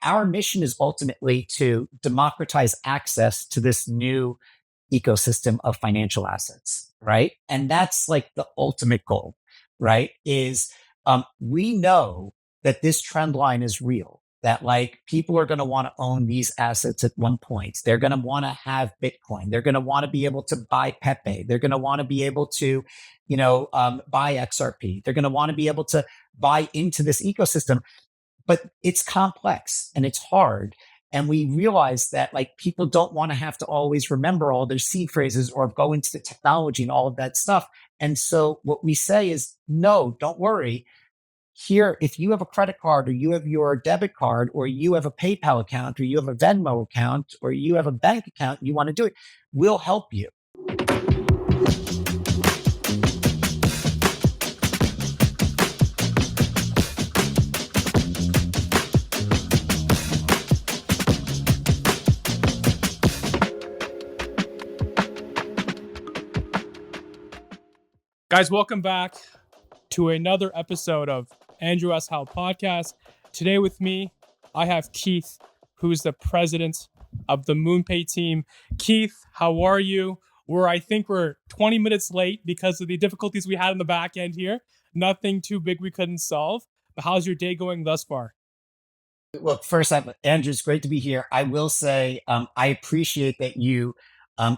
our mission is ultimately to democratize access to this new ecosystem of financial assets, right? And that's like the ultimate goal, right? Is we know that this trend line is real, that like people are going to want to own these assets at one point. They're going to want to have Bitcoin. They're going to want to be able to buy Pepe. They're going to want to be able to, buy XRP. They're going to want to be able to buy into this ecosystem, but it's complex and it's hard. And we realize that like people don't want to have to always remember all their seed phrases or go into the technology and all of that stuff. And so what we say is, no, don't worry. Here, if you have a credit card or you have your debit card or you have a PayPal account or you have a Venmo account or you have a bank account, and you want to do it, we'll help you. Guys, welcome back to another episode of Andrew S. Howe Podcast. Today with me, I have Keith, who's the president of the MoonPay team. Keith, how are you? I think we're 20 minutes late because of the difficulties we had in the back end here. Nothing too big we couldn't solve. But how's your day going thus far? Look, first, Andrew, it's great to be here. I will say I appreciate that you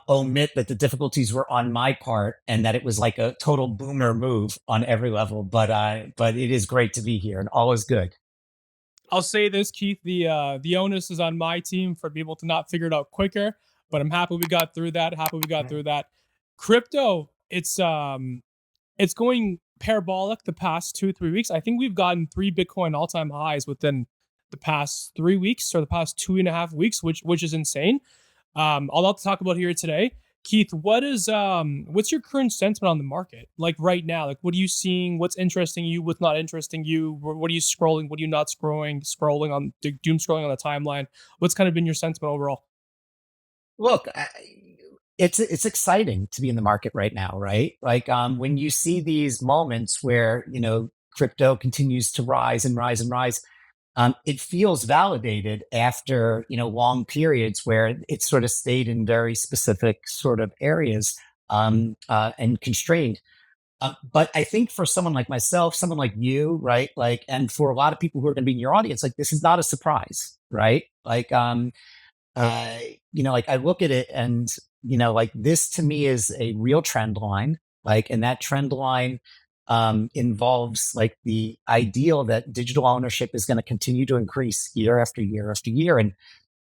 omit that the difficulties were on my part and that it was like a total boomer move on every level. But it is great to be here and all is good. I'll say this, Keith, the onus is on my team for people to not figure it out quicker. But I'm happy we got through that. Crypto, it's going parabolic the past 2-3 weeks. I think we've gotten 3 Bitcoin all-time highs within the past 3 weeks or the past 2.5 weeks, which is insane. A lot to talk about here today. Keith, what's your current sentiment on the market? Like right now, like what are you seeing? What's interesting you? What's not interesting you? What are you scrolling? What are you not scrolling? Doom scrolling on the timeline. What's kind of been your sentiment overall? Look, it's exciting to be in the market right now, right? Like when you see these moments where crypto continues to rise and rise and rise. It feels validated after long periods where it sort of stayed in very specific sort of areas and constrained. But I think for someone like myself, someone like you, right, like, and for a lot of people who are going to be in your audience, like this is not a surprise, right? Like, like I look at it and like this to me is a real trend line, like, and that trend line involves like the ideal that digital ownership is going to continue to increase year after year after year. And,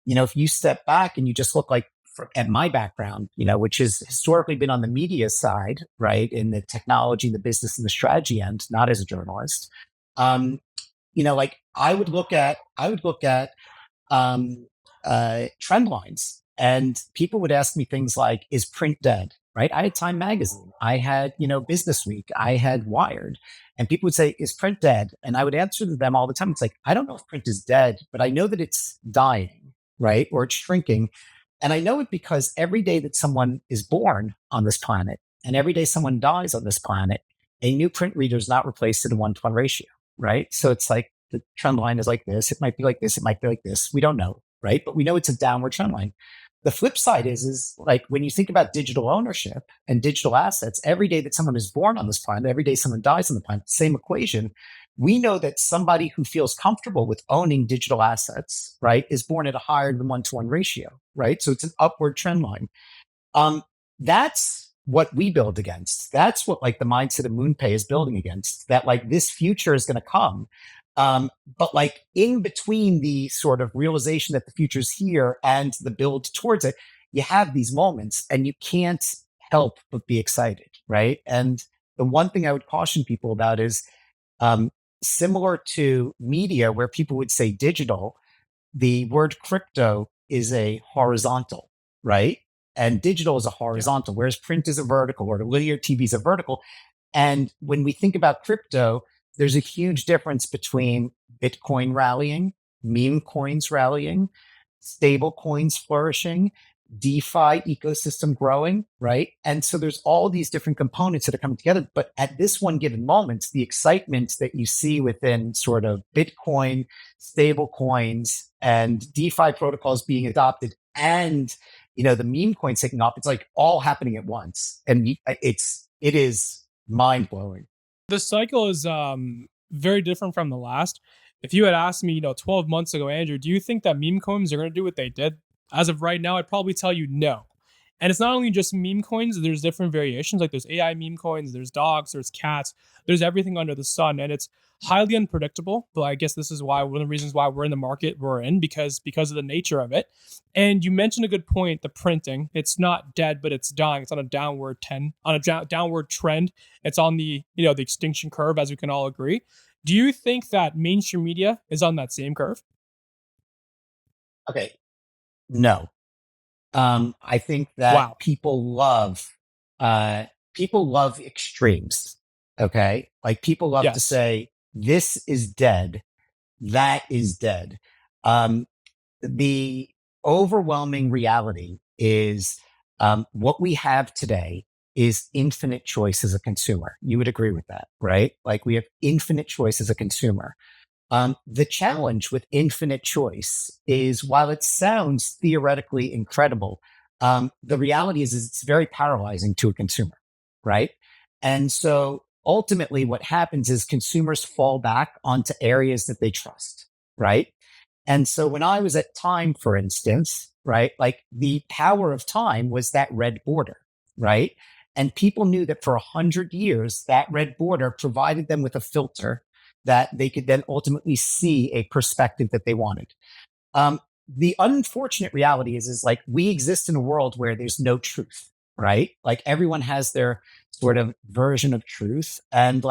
if you step back and you just look like at my background, which has historically been on the media side, right, in the technology, the business and the strategy end, not as a journalist, like I would look at trend lines and people would ask me things like, is print dead? Right. I had Time Magazine. I had, Business Week. I had Wired. And people would say, is print dead? And I would answer to them all the time. It's like, I don't know if print is dead, but I know that it's dying, right? Or it's shrinking. And I know it because every day that someone is born on this planet and every day someone dies on this planet, a new print reader is not replaced in a 1-to-1 ratio, right? So it's like the trend line is like this. It might be like this. It might be like this. We don't know, right? But we know it's a downward trend line. The flip side is like when you think about digital ownership and digital assets, every day that someone is born on this planet, every day someone dies on the planet, same equation. We know that somebody who feels comfortable with owning digital assets, right, is born at a higher than 1-to-1 ratio, right? So it's an upward trend line. That's what we build against. That's what like the mindset of MoonPay is building against, that like this future is going to come. But like in between the sort of realization that the future is here and the build towards it, you have these moments and you can't help but be excited, right? And the one thing I would caution people about is similar to media where people would say digital, the word crypto is a horizontal, right? And digital is a horizontal, whereas print is a vertical or linear TV is a vertical. And when we think about crypto, there's a huge difference between Bitcoin rallying, meme coins rallying, stable coins flourishing, DeFi ecosystem growing, right? And so there's all these different components that are coming together. But at this one given moment, the excitement that you see within sort of Bitcoin, stable coins, and DeFi protocols being adopted, and the meme coins taking off, it's like all happening at once, and it is mind blowing. The cycle is very different from the last. If you had asked me, 12 months ago, Andrew, do you think that meme coins are going to do what they did? As of right now, I'd probably tell you no. And it's not only just meme coins, there's different variations. Like there's AI meme coins, there's dogs, there's cats, there's everything under the sun. And it's highly unpredictable. But I guess this is why one of the reasons why we're in the market we're in, because of the nature of it. And you mentioned a good point, the printing. It's not dead, but it's dying. It's on a downward trend. It's on the extinction curve, as we can all agree. Do you think that mainstream media is on that same curve? Okay, no. I think that Wow. people love extremes. Okay, like people love to Yes. say this is dead, that is dead. Um, the overwhelming reality is what we have today is infinite choice as a consumer. You would agree with that, right? Like we have infinite choice as a consumer. The challenge with infinite choice is while it sounds theoretically incredible, the reality is it's very paralyzing to a consumer, right? And so ultimately, what happens is consumers fall back onto areas that they trust, right? And so when I was at Time, for instance, right, like the power of Time was that red border, right? And people knew that for 100 years, that red border provided them with a filter that they could then ultimately see a perspective that they wanted. The unfortunate reality is like we exist in a world where there's no truth, right? Like everyone has their sort of version of truth, and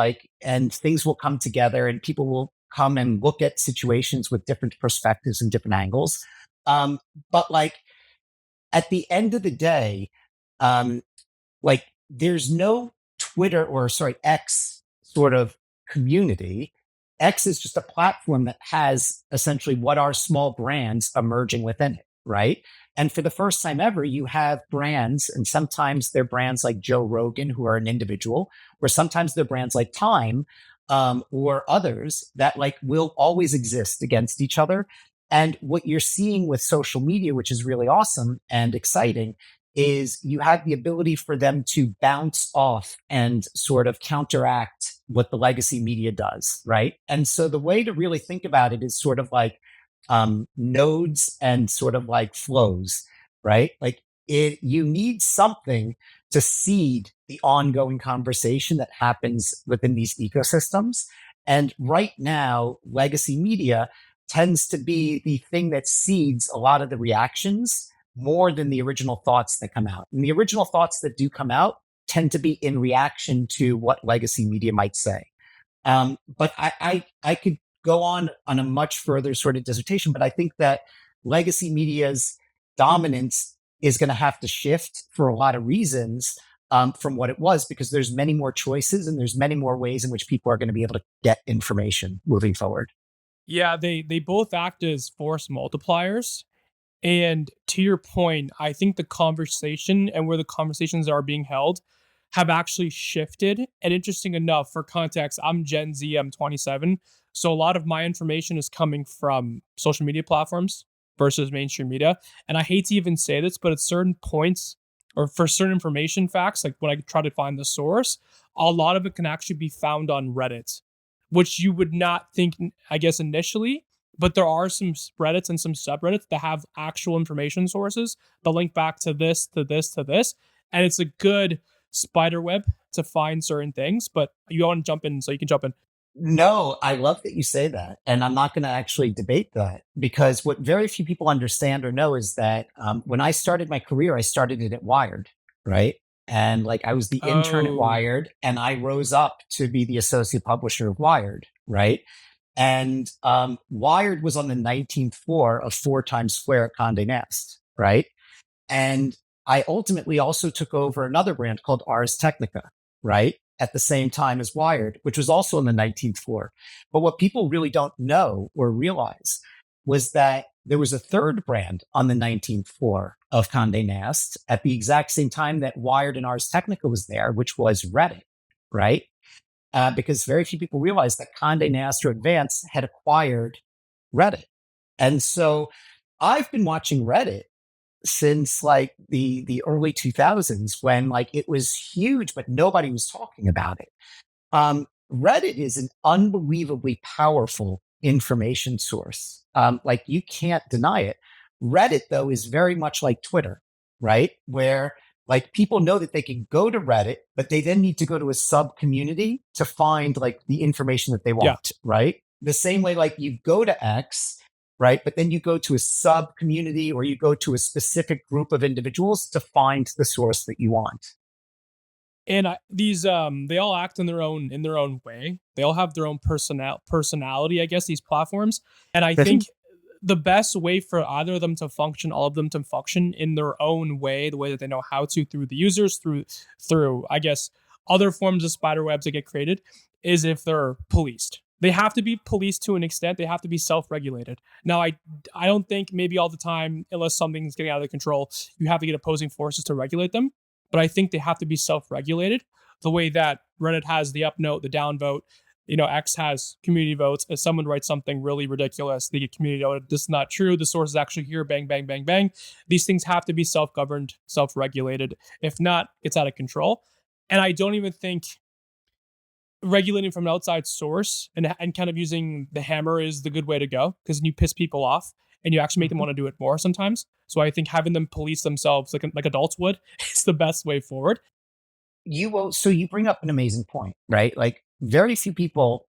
things will come together, and people will come and look at situations with different perspectives and different angles. But like at the end of the day, um, like there's no Twitter or sorry, X sort of community. X is just a platform that has essentially what are small brands emerging within it, right? And for the first time ever, you have brands, and sometimes they're brands like Joe Rogan, who are an individual, or sometimes they're brands like Time, or others that like will always exist against each other. And what you're seeing with social media, which is really awesome and exciting, is you have the ability for them to bounce off and sort of counteract what the legacy media does, right? And so the way to really think about it is sort of like nodes and sort of like flows, right? Like you need something to seed the ongoing conversation that happens within these ecosystems. And right now, legacy media tends to be the thing that seeds a lot of the reactions more than the original thoughts that come out. And the original thoughts that do come out tend to be in reaction to what legacy media might say. But I could go on a much further sort of dissertation, but I think that legacy media's dominance is going to have to shift for a lot of reasons from what it was, because there's many more choices and there's many more ways in which people are going to be able to get information moving forward. Yeah, they both act as force multipliers. And to your point, I think the conversation and where the conversations are being held have actually shifted. And interesting enough, for context, I'm Gen Z, I'm 27. So a lot of my information is coming from social media platforms versus mainstream media. And I hate to even say this, but at certain points or for certain information facts, like when I try to find the source, a lot of it can actually be found on Reddit, which you would not think, I guess, initially, but there are some Reddits and some subreddits that have actual information sources that link back to this, to this, to this. And it's a good spider web to find certain things. But you want to jump in, so you can jump in. No, I love that you say that. And I'm not going to actually debate that, because what very few people understand or know is that when I started my career, I started it at Wired, right? And like I was the intern at Oh, Wired, and I rose up to be the associate publisher of Wired, right? And Wired was on the 19th floor of 4 Times Square at Condé Nast, right? And I ultimately also took over another brand called Ars Technica, right? At the same time as Wired, which was also on the 19th floor. But what people really don't know or realize was that there was a third brand on the 19th floor of Conde Nast at the exact same time that Wired and Ars Technica was there, which was Reddit, right? Because very few people realized that Conde Nast or Advance had acquired Reddit. And so I've been watching Reddit since like the early 2000s when like it was huge, but nobody was talking about it. Reddit is an unbelievably powerful information source. Like you can't deny it. Reddit, though, is very much like Twitter, right? Where like people know that they can go to Reddit, but they then need to go to a sub community to find like the information that they Yeah. want, right? The same way, like you go to X, right? But then you go to a sub community or you go to a specific group of individuals to find the source that you want. And these they all act in their own way. They all have their own personality, I guess, these platforms. And I think the best way for either of them to function, all of them to function in their own way, the way that they know how to, through the users, through I guess other forms of spider webs that get created, is if they're policed. They have to be policed to an extent. They have to be self-regulated. Now, I don't think maybe all the time, unless something's getting out of control, you have to get opposing forces to regulate them. But I think they have to be self-regulated, the way that Reddit has the up note, the down vote. X has community votes. If someone writes something really ridiculous, they get community voted. This is not true. The source is actually here. Bang, bang, bang, bang. These things have to be self-governed, self-regulated. If not, it's out of control. And I don't even think regulating from an outside source and kind of using the hammer is the good way to go, because you piss people off and you actually make them Mhm. want to do it more sometimes. So I think having them police themselves like adults would is the best way forward. You will. So you bring up an amazing point, right? Like very few people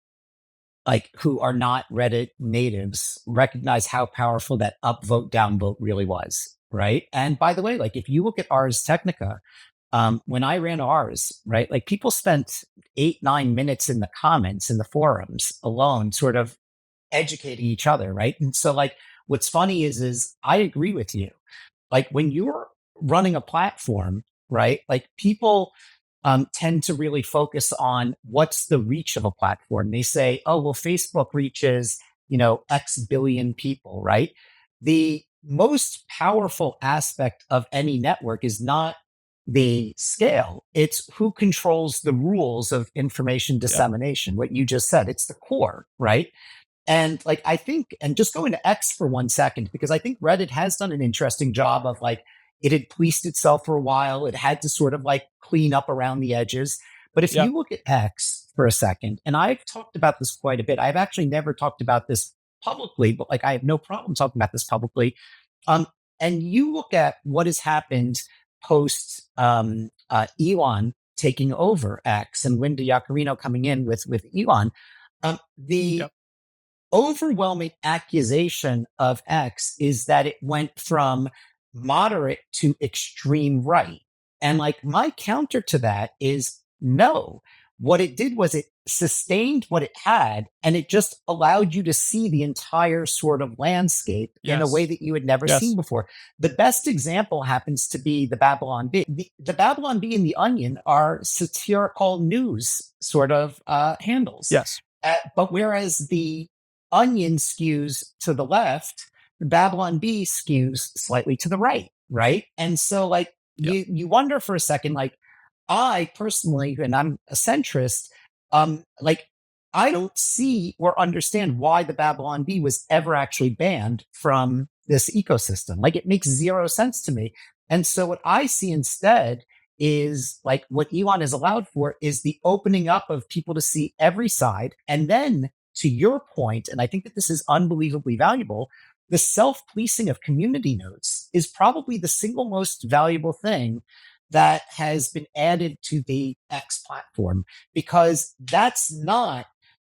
like who are not Reddit natives recognize how powerful that upvote downvote really was, right? And by the way, like if you look at Ars Technica, when I ran ours, right, like people spent 8 9 minutes in the comments in the forums alone, sort of educating each other, right? And so like what's funny is I agree with you. Like when you're running a platform, right? Like people tend to really focus on what's the reach of a platform. They say, oh, well, Facebook reaches, X billion people, right? The most powerful aspect of any network is not the scale, it's who controls the rules of information Yeah. dissemination. What you just said, it's the core, right? And like, I think, and just going to X for 1 second, because I think Reddit has done an interesting job of like, it had policed itself for a while. It had to sort of like clean up around the edges. But if Yeah. you look at X for a second, and I've talked about this quite a bit, I've actually never talked about this publicly, but like I have no problem talking about this publicly. Um, and you look at what has happened post Elon taking over X and Linda Yaccarino coming in with Elon. The Yep. overwhelming accusation of X is that it went from moderate to extreme right. And like my counter to that is no. What it did was it sustained what it had and it just allowed you to see the entire sort of landscape in a way Yes. that you had never seen Yes. before. The best example happens to be the Babylon Bee. The Babylon Bee and the Onion are satirical news sort of handles. Yes. But whereas the Onion skews to the left, the Babylon Bee skews slightly to the right, right? And so like Yep. you wonder for a second, like I personally, and I'm a centrist, like I don't see or understand why the Babylon Bee was ever actually banned from this ecosystem. Like it makes zero sense to me. And so what I see instead is like what Elon is allowed for is the opening up of people to see every side. And then to your point, and I think that this is unbelievably valuable, the self policing of community notes is probably the single most valuable thing that has been added to the X platform because that's not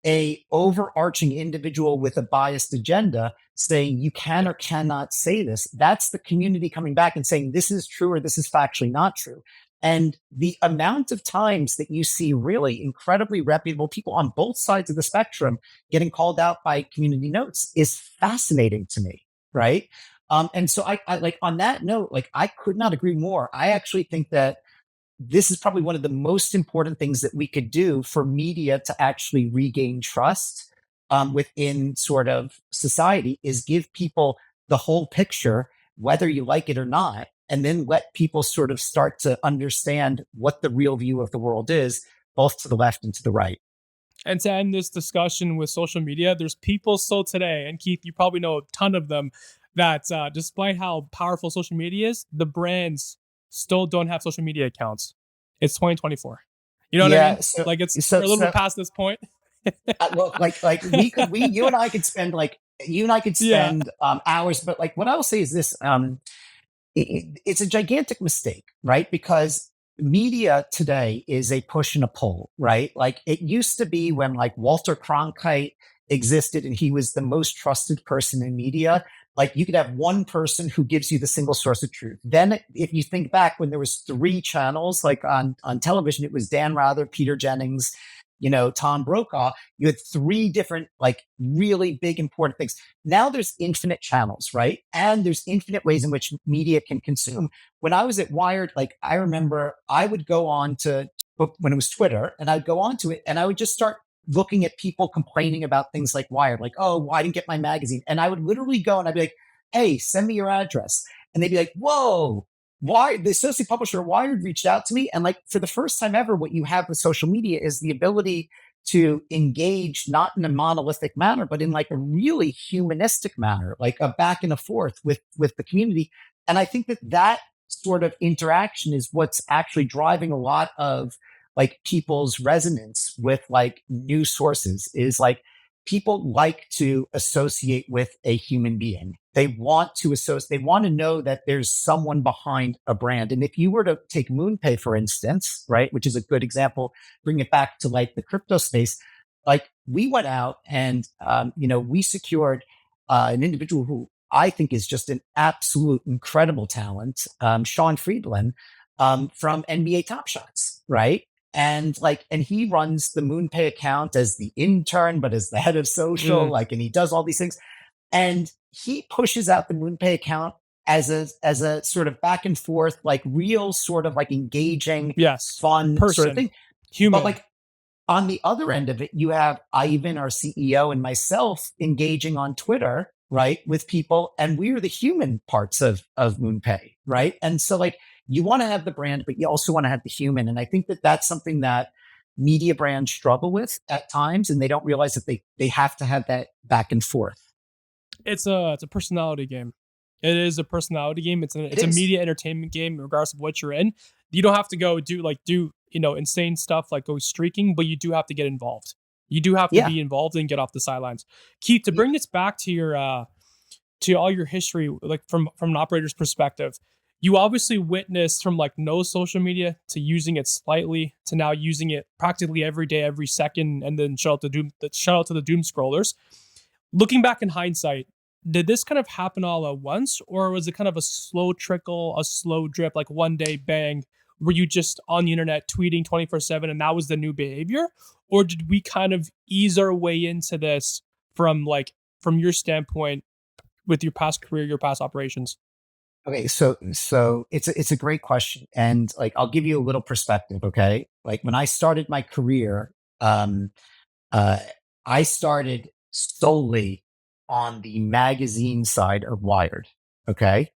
a overarching individual with a biased agenda saying you can Yeah. or cannot say this. That's the community coming back and saying this is true or this is factually not true. And the amount of times that you see really incredibly reputable people on both sides of the spectrum getting called out by community notes is fascinating to me, right? And so I like on that note, like I could not agree more. I actually think that this is probably one of the most important things that we could do for media to actually regain trust within sort of society is give people the whole picture, whether you like it or not, and then let people sort of start to understand what the real view of the world is, both to the left and to the right. And to end this discussion with social media, there's people still today, and Keith, you probably know a ton of them, that despite how powerful social media is, the brands still don't have social media accounts. It's 2024. You know what I mean? Yeah. So, Like so, we're a little bit so, past this point. well, like you and I could spend Yeah. hours, but like what I will say is this: it's a gigantic mistake, right? Because media today is a push and a pull, right? Like it used to be when like Walter Cronkite existed and he was the most trusted person in media. Like you could have one person who gives you the single source of truth. Then if you think back when there was three channels, like on television, it was Dan Rather, Peter Jennings, Tom Brokaw. You had three different, like really big, important things. Now there's infinite channels, right? And there's infinite ways in which media can consume. When I was at Wired, like I remember I would go on to when it was Twitter, and I'd go on to it and I would just start looking at people complaining about things like Wired, like, oh, well, I didn't get my magazine. And I would literally go and I'd be like, hey, send me your address. And they'd be like, whoa, why the associate publisher Wired reached out to me. And like for the first time ever, what you have with social media is the ability to engage not in a monolithic manner, but in like a really humanistic manner, like a back and a forth with the community. And I think that sort of interaction is what's actually driving a lot of like people's resonance with like new sources is like people like to associate with a human being. They want to associate, they want to know that there's someone behind a brand. And if you were to take MoonPay, for instance, right, which is a good example, bring it back to like the crypto space, like we went out and, we secured an individual who I think is just an absolute incredible talent, Sean Friedland, from NBA Top Shots, right? And he runs the MoonPay account as the intern, but as the head of social, Mm, like, and he does all these things. And he pushes out the MoonPay account as a sort of back and forth, like real sort of like engaging, yes. fun sort of Person. thing. But Human. like on the other end of it, you have Ivan, our CEO, and myself engaging on Twitter, right, with people, and we're the human parts of MoonPay, right? And so, like, you want to have the brand, but you also want to have the human, and I think that that's something that media brands struggle with at times, and they don't realize that they have to have that back and forth. It's a personality game. It is a personality game. It It's a is, media entertainment game, regardless of what you're in. You don't have to go do insane stuff like go streaking, but you do have to get involved. You do have to yeah, be involved and get off the sidelines. Keith, to yeah. bring this back to your to all your history, like from an operator's perspective, you obviously witnessed from like no social media to using it slightly to now using it practically every day, every second, and then shout out to the doom scrollers. Looking back in hindsight, did this kind of happen all at once, or was it kind of a slow trickle, a slow drip, like one day bang? Were you just on the internet tweeting 24/7 and that was the new behavior? Or did we kind of ease our way into this from your standpoint with your past career, your past operations? Okay, so it's a great question, and like I'll give you a little perspective. Okay, like when I started my career, uh, I started solely on the magazine side of Wired. Okay,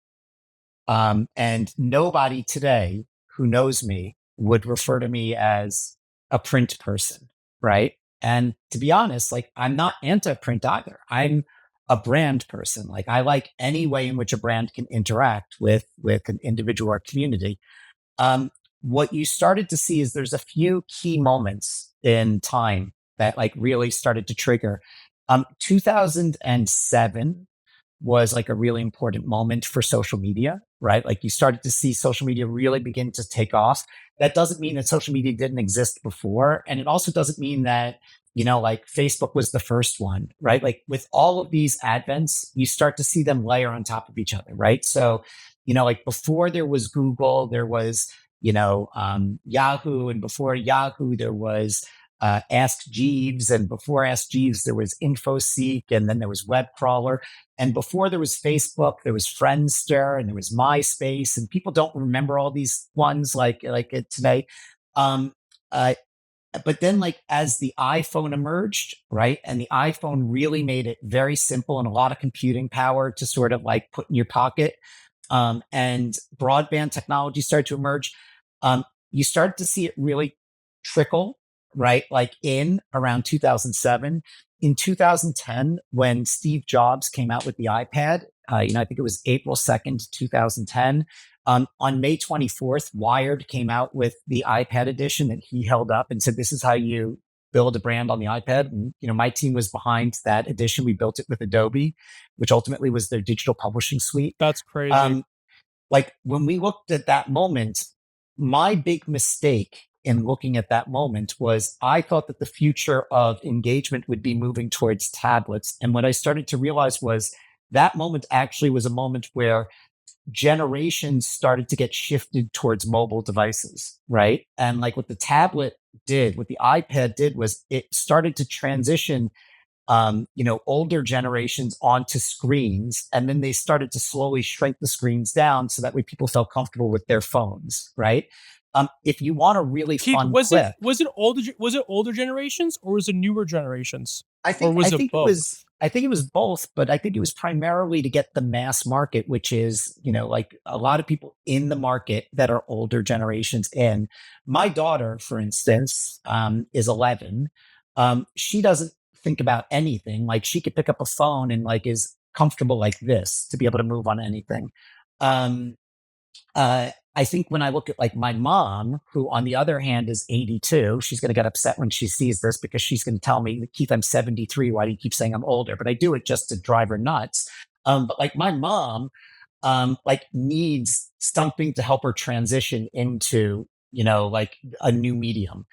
and nobody today who knows me would refer to me as a print person, right? And to be honest, like I'm not anti-print either. I'm a brand person. Like I like any way in which a brand can interact with an individual or community. Um, what you started to see is there's a few key moments in time that like really started to trigger. 2007 was like a really important moment for social media, right? Like you started to see social media really begin to take off. That doesn't mean that social media didn't exist before. And it also doesn't mean that, like Facebook was the first one, right? Like with all of these advents, you start to see them layer on top of each other, right? So, like before there was Google, there was, Yahoo. And before Yahoo, there was Ask Jeeves. And before Ask Jeeves, there was InfoSeek. And then there was Webcrawler. And before there was Facebook, there was Friendster and there was MySpace, and people don't remember all these ones like it today. Um, uh, But then like as the iPhone emerged, right? And the iPhone really made it very simple and a lot of computing power to sort of like put in your pocket. And broadband technology started to emerge. You started to see it really trickle, right? Like in around 2007. In 2010, when Steve Jobs came out with the iPad, I think it was April 2nd, 2010. On May 24th, Wired came out with the iPad edition that he held up and said, "This is how you build a brand on the iPad." And, my team was behind that edition. We built it with Adobe, which ultimately was their digital publishing suite. That's crazy. Um, like when we looked at that moment, my big mistake in looking at that moment was I thought that the future of engagement would be moving towards tablets. And what I started to realize was that moment actually was a moment where generations started to get shifted towards mobile devices, right? And like what the tablet did, what the iPad did was it started to transition older generations onto screens, and then they started to slowly shrink the screens down so that way people felt comfortable with their phones, right? If you want a really Keith, fun was it clip, was it older was it older generations or was it newer generations? I Or think I was it think it was both? I think it was both, but I think it was primarily to get the mass market, which is, like a lot of people in the market that are older generations in. My daughter, for instance, is 11. She doesn't think about anything. Like she could pick up a phone and like is comfortable like this to be able to move on anything. Um, I think when I look at like my mom, who on the other hand is 82, she's going to get upset when she sees this because she's going to tell me, "Keith, I'm 73. Why do you keep saying I'm older?" But I do it just to drive her nuts. But like my mom, like needs something to help her transition into, like a new medium.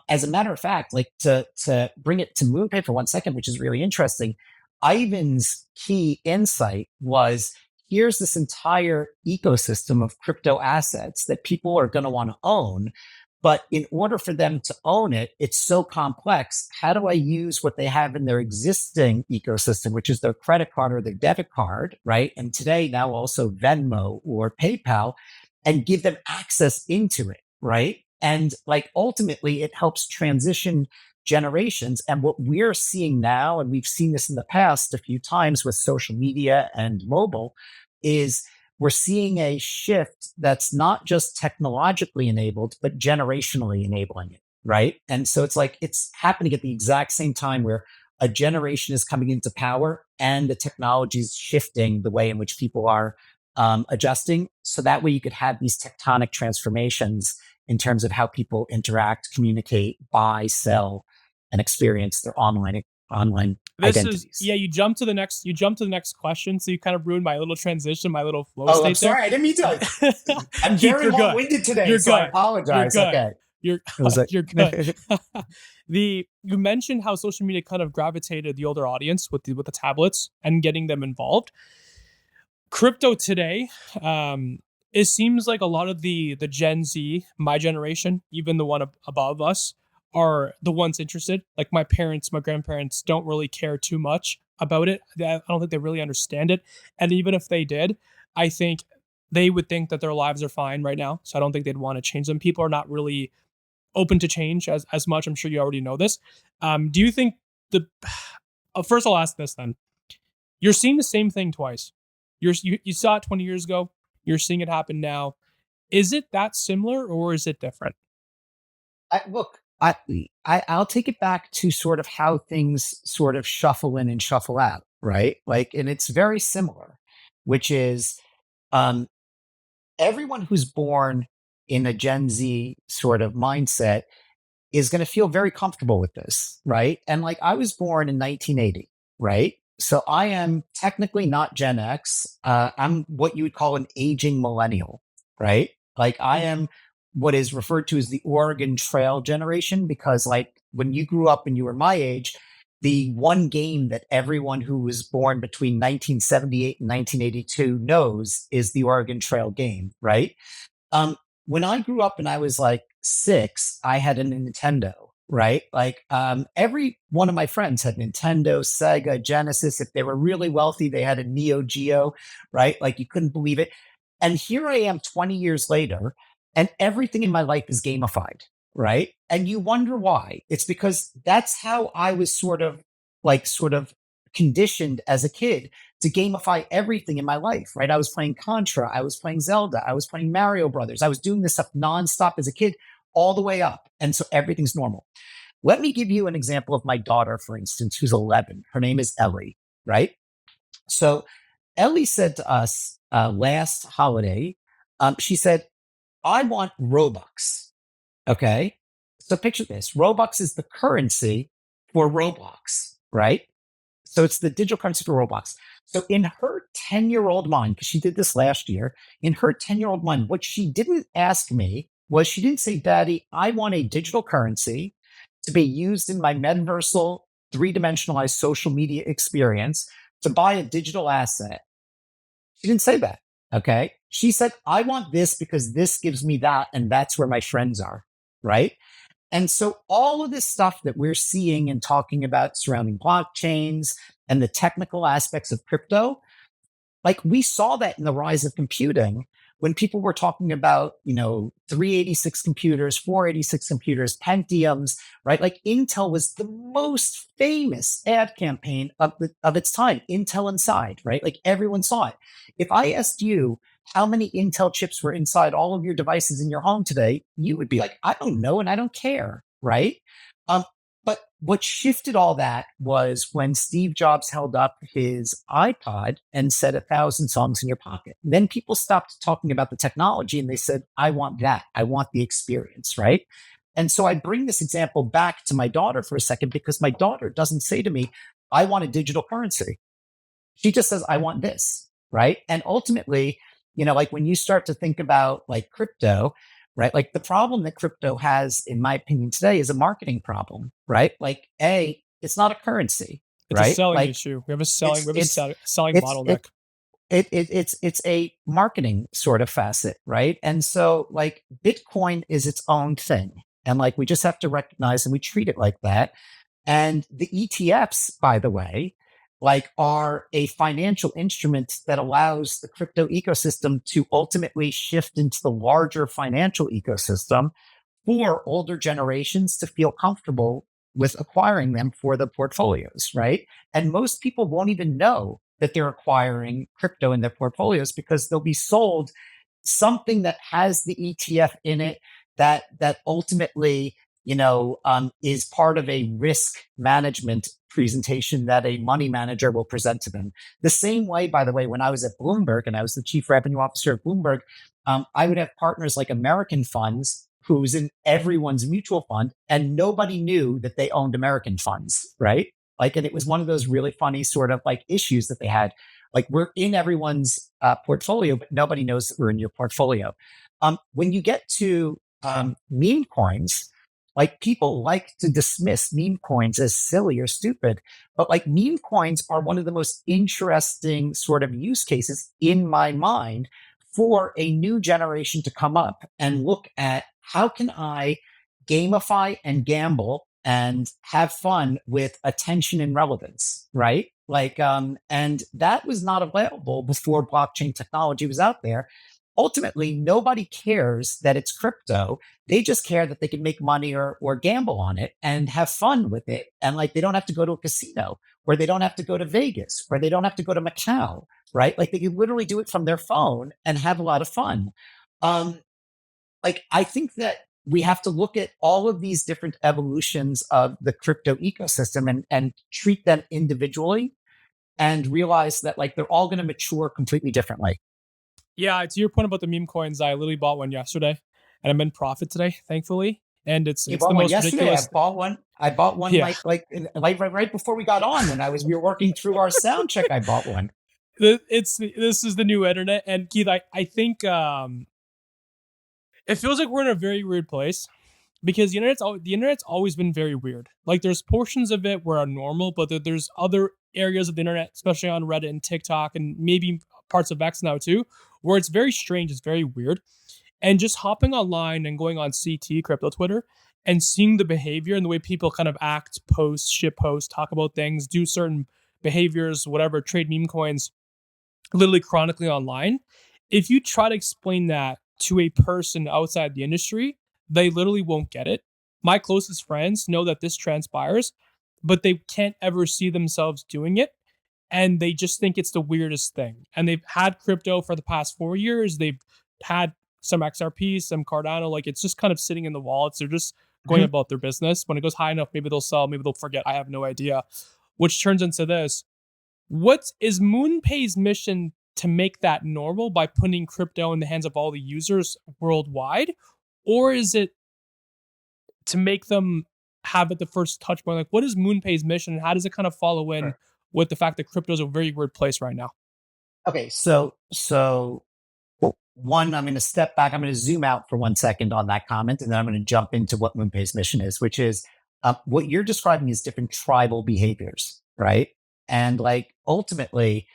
As a matter of fact, like to bring it to MoonPay for 1 second, which is really interesting, Ivan's key insight was here's this entire ecosystem of crypto assets that people are going to want to own. But in order for them to own it, it's so complex. How do I use what they have in their existing ecosystem, which is their credit card or their debit card, right? And today, now also Venmo or PayPal, and give them access into it, right? And like ultimately, it helps transition generations. And what we're seeing now, and we've seen this in the past a few times with social media and mobile, is we're seeing a shift that's not just technologically enabled, but generationally enabling it, right? And so it's like it's happening at the exact same time where a generation is coming into power and the technology is shifting the way in which people are adjusting. So that way you could have these tectonic transformations in terms of how people interact, communicate, buy, sell, and experience their online This is identities. yeah, you jump to the next question, so you kind of ruined my little transition, my little flow Oh, I'm state there. sorry. I didn't mean to. I'm Keith, very you're long good. winded today, You're so I good. You're apologize. good. Okay. You're It was like, you're good. You mentioned how social media kind of gravitated the older audience with the tablets and getting them involved. Crypto today, it seems like a lot of the Gen Z, my generation, even the one above us, are the ones interested. Like my parents, my grandparents don't really care too much about it. I don't think they really understand it. And even if they did, I think they would think that their lives are fine right now. So I don't think they'd want to change them. People are not really open to change as much. I'm sure you already know this. Do you think the first I'll ask this then. You're seeing the same thing twice. You saw it 20 years ago. You're seeing it happen now. Is it that similar or is it different? look, I'll take it back to sort of how things sort of shuffle in and shuffle out, right? Like, and it's very similar, which is um, everyone who's born in a Gen Z sort of mindset is going to feel very comfortable with this, right? And like I was born in 1980, right? So I am technically not Gen X. I'm what you would call an aging millennial, right? Like I am what is referred to as the Oregon Trail generation because like when you grew up and you were my age, the one game that everyone who was born between 1978 and 1982 knows is the Oregon Trail game, right? Um, when I grew up and I was like 6, I had a Nintendo, right? Like every one of my friends had Nintendo, Sega, Genesis. If they were really wealthy, they had a Neo Geo, right? Like you couldn't believe it. And here I am 20 years later, and everything in my life is gamified. right? And you wonder why. It's because that's how I was sort of conditioned as a kid to gamify everything in my life, right? I was playing Contra, I was playing Zelda, I was playing Mario Brothers. I was doing this stuff nonstop as a kid all the way up. And so everything's normal. Let me give you an example of my daughter, for instance, who's 11. Her name is Ellie, right? So Ellie said to us last holiday, she said, I want Robux. Okay. So picture this, Robux is the currency for Roblox, right? So it's the digital currency for Roblox. So in her 10-year-old mind, because she did this last year, in her 10-year-old mind, what she didn't ask me was she didn't say, Daddy, I want a digital currency to be used in my metaversal, three-dimensionalized social media experience to buy a digital asset. She didn't say that. Okay. She said, I want this because this gives me that. And that's where my friends are. Right. And so all of this stuff that we're seeing and talking about surrounding blockchains and the technical aspects of crypto, like we saw that in the rise of computing when people were talking about, 386 computers, 486 computers, Pentiums, right? Like Intel was the most famous ad campaign of its time, Intel Inside, right? Like everyone saw it. If I asked you how many Intel chips were inside all of your devices in your home today, you would be like, I don't know and I don't care, right? Um, but what shifted all that was when Steve Jobs held up his iPod and said 1,000 songs in your pocket. Then people stopped talking about the technology and they said, I want that. I want the experience, right? And so I bring this example back to my daughter for a second because my daughter doesn't say to me, I want a digital currency. She just says, I want this, right? And ultimately, like when you start to think about like crypto, right? Like the problem that crypto has, in my opinion, today is a marketing problem, right? Like, it's not a currency, It's a right? selling Like issue. it's it's selling it's it, bottleneck. it's a marketing sort of facet, right? And so like Bitcoin is its own thing. And like we just have to recognize and we treat it like that. And the ETFs, by the way, like are a financial instrument that allows the crypto ecosystem to ultimately shift into the larger financial ecosystem for older generations to feel comfortable with acquiring them for the portfolios, right? And most people won't even know that they're acquiring crypto in their portfolios because they'll be sold something that has the ETF in it that ultimately is part of a risk management presentation that a money manager will present to them. The same way, by the way, when I was at Bloomberg and I was the chief revenue officer at Bloomberg, I would have partners like American funds who's in everyone's mutual fund, and nobody knew that they owned American funds, right? Like, and it was one of those really funny sort of like issues that they had. Like, we're in everyone's portfolio, but nobody knows that we're in your portfolio. When you get to meme coins, like people like to dismiss meme coins as silly or stupid, but like meme coins are one of the most interesting sort of use cases in my mind for a new generation to come up and look at how can I gamify and gamble and have fun with attention and relevance, right? Like, and that was not available before blockchain technology was out there. Ultimately, nobody cares that it's crypto. They just care that they can make money or gamble on it and have fun with it. And like, they don't have to go to a casino, or they don't have to go to Vegas, or they don't have to go to Macau, right? Like they can literally do it from their phone and have a lot of fun. Um, like I think that we have to look at all of these different evolutions of the crypto ecosystem and treat them individually and realize that like they're all going to mature completely differently. Yeah, to your point about the meme coins, I literally bought one yesterday, and I'm in profit today, thankfully. And it's You it's the bought one most yesterday. I ridiculous. bought one. I bought one Yeah, right before we got on when we were working through our sound check. I bought one. this is the new internet, and Keith, I think it feels like we're in a very weird place because the internet's always been very weird. Like there's portions of it where are normal, but there's other areas of the internet, especially on Reddit and TikTok and maybe parts of X now too, where it's very strange, it's very weird. And just hopping online and going on CT crypto Twitter and seeing the behavior and the way people kind of act, post, shit post, talk about things, do certain behaviors, whatever, trade meme coins, literally chronically online. If you try to explain that to a person outside the industry, they literally won't get it. My closest friends know that this transpires, but they can't ever see themselves doing it. And they just think it's the weirdest thing. And they've had crypto for the past 4 years. They've had some XRP, some Cardano. Like it's just kind of sitting in the wallets. They're just going Mhm. about their business. When it goes high enough, maybe they'll sell, maybe they'll forget. I have no idea. Which turns into this. What is MoonPay's mission to make that normal by putting crypto in the hands of all the users worldwide? Or is it to make them have it the first touch point? Like, what is MoonPay's mission and how does it kind of follow in Sure. with the fact that crypto is a very weird place right now? Okay, so well, one, I'm going to step back. I'm going to zoom out for 1 second on that comment, and then I'm going to jump into what MoonPay's mission is, which is what you're describing is different tribal behaviors, right? And like ultimately,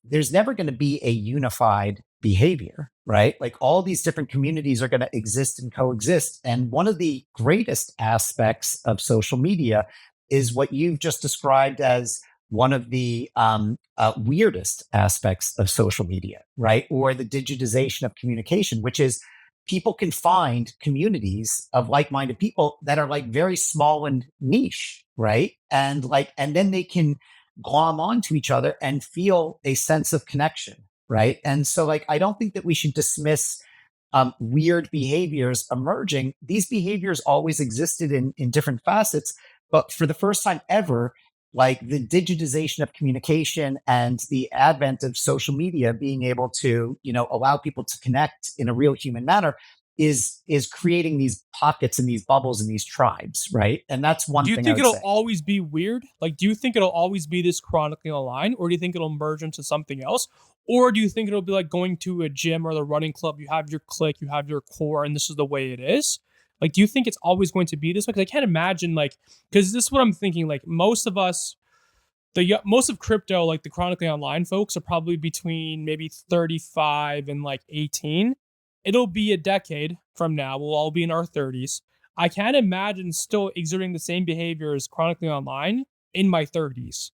there's never going to be a unified behavior, right? Like all these different communities are going to exist and coexist. And one of the greatest aspects of social media is what you've just described as one of the weirdest aspects of social media, right? Or the digitization of communication, which is people can find communities of like-minded people that are like very small and niche, right? And then they can glom onto each other and feel a sense of connection, right? And so, like, I don't think that we should dismiss weird behaviors emerging. These behaviors always existed in different facets, but for the first time ever, like the digitization of communication and the advent of social media being able to, allow people to connect in a real human manner is creating these pockets and these bubbles and these tribes, right? And that's Do one you thing I think would it'll say. always be weird? Like, do you think it'll always be this chronically online, or do you think it'll merge into something else? Or do you think it'll be like going to a gym or the running club? You have your clique, you have your core, and this is the way it is. Like, do you think it's always going to be this way? Because I can't imagine, like, because this is what I'm thinking. Like, most of us, most of crypto, like the chronically online folks, are probably between maybe 35 and like 18. It'll be a decade from now. We'll all be in our 30s. I can't imagine still exerting the same behavior as chronically online in my 30s.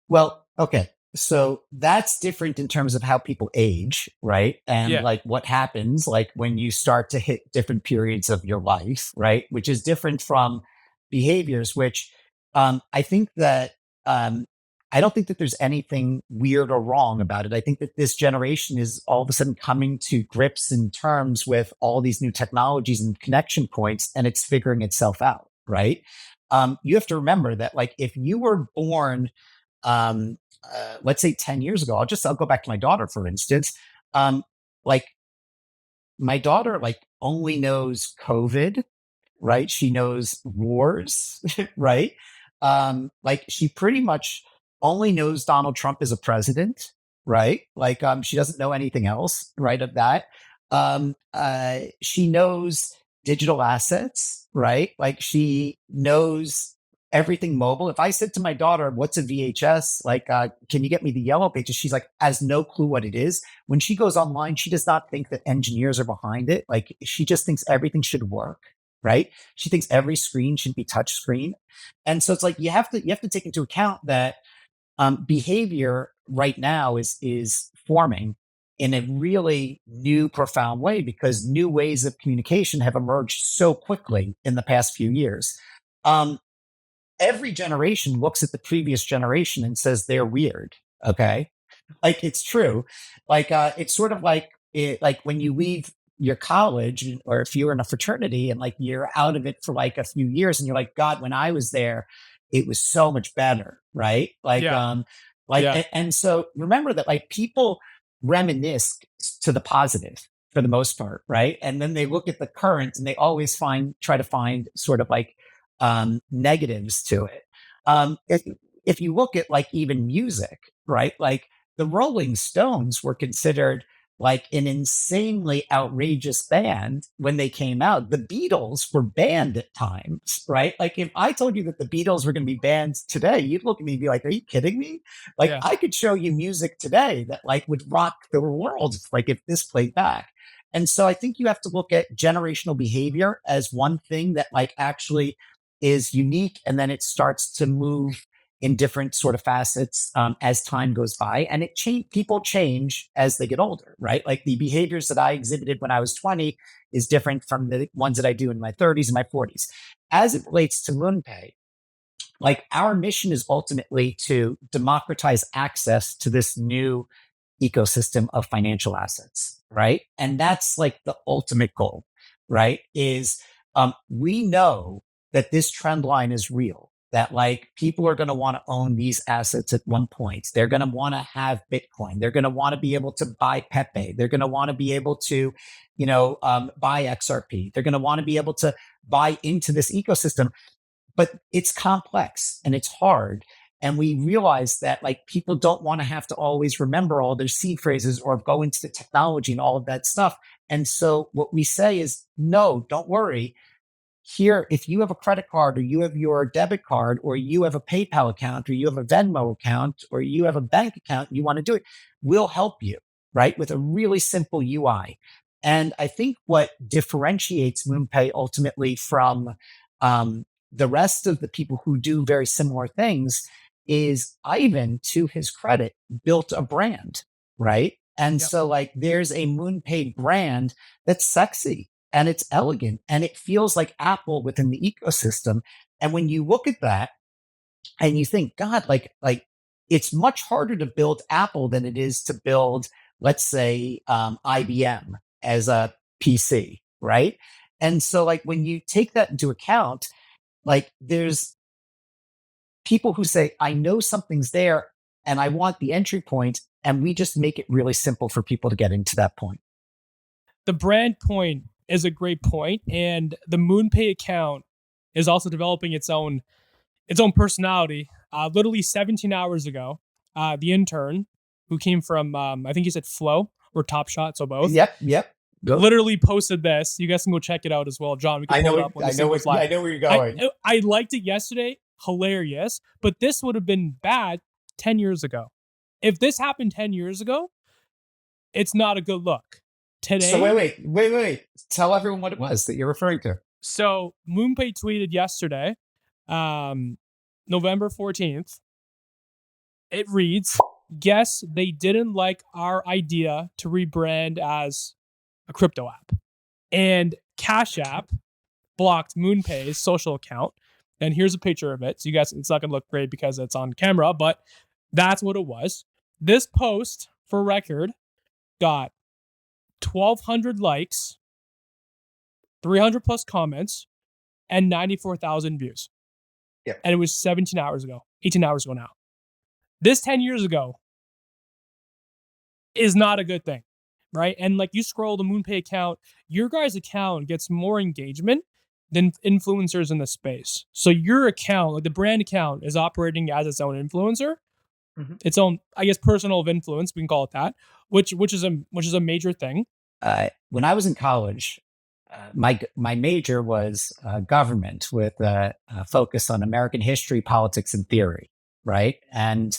Well, okay. So that's different in terms of how people age, right? And Yeah. like what happens like when you start to hit different periods of your life, right? Which is different from behaviors, which I think that um, I don't think that there's anything weird or wrong about it. I think that this generation is all of a sudden coming to grips and terms with all these new technologies and connection points, and it's figuring itself out, right? You have to remember that, like, if you were born let's say 10 years ago, I'll go back to my daughter, for instance. Like my daughter, like only knows COVID, right? She knows wars, right? Like she pretty much only knows Donald Trump is a president, right? Like she doesn't know anything else, right? Of that. She knows digital assets, right? Like she knows everything mobile. If I said to my daughter, "What's a VHS?" Like, can you get me the yellow pages? She's like, has no clue what it is. When she goes online, she does not think that engineers are behind it. Like, she just thinks everything should work, right? She thinks every screen should be touch screen. And so it's like you have to take into account that behavior right now is forming in a really new, profound way because new ways of communication have emerged so quickly in the past few years. Um, every generation looks at the previous generation and says they're weird. Okay, like it's true. Like it's sort of like like when you leave your college or if you're in a fraternity and like you're out of it for like a few years and you're like, God, when I was there, it was so much better, right? Yeah. Like Yeah. and so remember that like people reminisce to the positive for the most part, right? And then they look at the current and they always try to find sort of like negatives to it. If you look at like even music, right? Like the Rolling Stones were considered like an insanely outrageous band when they came out. The Beatles were banned at times, right? Like if I told you that the Beatles were going to be banned today, you'd look at me and be like, "Are you kidding me?" Like Yeah. I could show you music today that like would rock the world, like if this played back. And so I think you have to look at generational behavior as one thing that like actually is unique, and then it starts to move in different sort of facets as time goes by, and people change as they get older, right? Like the behaviors that I exhibited when I was 20 is different from the ones that I do in my 30s and my 40s. As it relates to MoonPay, like our mission is ultimately to democratize access to this new ecosystem of financial assets, right? And that's like the ultimate goal, right? Is we know that this trend line is real, that like people are going to want to own these assets at one point. They're going to want to have Bitcoin. They're going to want to be able to buy Pepe. They're going to want to be able to, buy XRP. They're going to want to be able to buy into this ecosystem, but it's complex and it's hard. And we realize that like people don't want to have to always remember all their seed phrases or go into the technology and all of that stuff. And so what we say is, no, don't worry. Here, if you have a credit card or you have your debit card or you have a PayPal account or you have a Venmo account or you have a bank account, and you want to do it, we'll help you, right? With a really simple UI. And I think what differentiates MoonPay ultimately from the rest of the people who do very similar things is Ivan, to his credit, built a brand, right? And Yep. so like there's a MoonPay brand that's sexy and it's elegant and it feels like Apple within the ecosystem. And when you look at that and you think, God, like it's much harder to build Apple than it is to build, let's say, IBM as a PC, right? And so like when you take that into account, like there's people who say, I know something's there and I want the entry point, and we just make it really simple for people to get into that point. The brand point is a great point, and the MoonPay account is also developing its own personality. Literally 17 hours ago, the intern who came from I think he said Flow or Top Shot, so both, Yep. Go. literally posted this. You guys can go check it out as well, John. We can pull it up when the sync goes live. I know where you're I going. I liked it yesterday, hilarious, but this would have been bad 10 years ago. If this happened 10 years ago, it's not a good look. So Today, wait. Tell everyone what it was that you're referring to. so MoonPay tweeted yesterday, um, November 14th. It reads, guess they didn't like our idea to rebrand as a crypto app. And Cash App blocked MoonPay's social account. And here's a picture of it. So you guys, it's not going to look great because it's on camera, but that's what it was. This post, for record, got 1,200 likes, 300 plus comments, and 94,000 views. Yep. And it was 17 hours ago, 18 hours ago now. This 10 years ago is not a good thing, right? And like you scroll the MoonPay account, your guys' account gets more engagement than influencers in the space. So your account, like the brand account, is operating as its own influencer, its own, I guess, personal of influence. We can call it that, which is a major thing. When I was in college, my major was government with a focus on American history, politics, and theory, right? And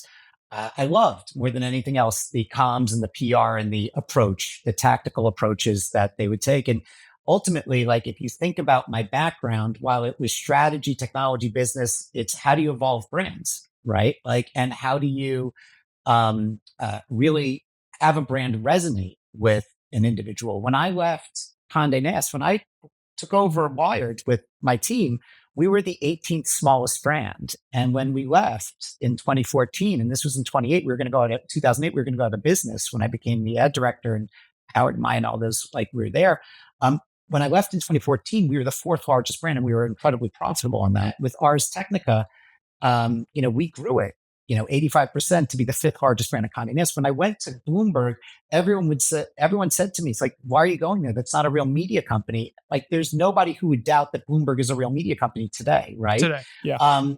I loved more than anything else the comms and the PR and the approach, the tactical approaches that they would take. And ultimately, like if you think about my background, while it was strategy, technology, business, it's how do you evolve brands, right? Like, and how do you really have a brand resonate with an individual? When I left Condé Nast, when I took over Wired with my team, we were the 18th smallest brand. And when we left in 2014, and this was in 28, we were going to go out of 2008, we were going to go out of business when I became the ad director, and Howard and I and all those, like we were there. When I left in 2014, we were the fourth largest brand and we were incredibly profitable on that. With Ars Technica, we grew it, 85% to be the fifth largest brand of Condé Nast. When I went to Bloomberg, everyone said to me, it's like, why are you going there? That's not a real media company. Like there's nobody who would doubt that Bloomberg is a real media company today. Right. Today. Yeah.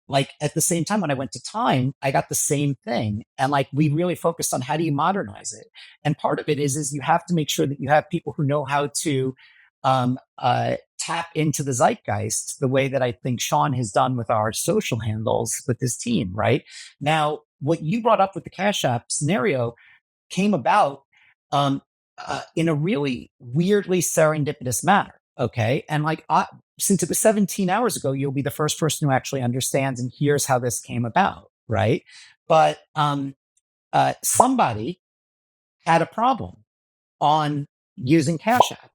Like at the same time, when I went to Time, I got the same thing. And like, we really focused on how do you modernize it? And part of it is you have to make sure that you have people who know how to, tap into the zeitgeist the way that I think Sean has done with our social handles with his team, right? Now, what you brought up with the Cash App scenario came about in a really weirdly serendipitous manner. Okay. And like, since it was 17 hours ago, you'll be the first person who actually understands and hears how this came about. Right. But somebody had a problem on using Cash App,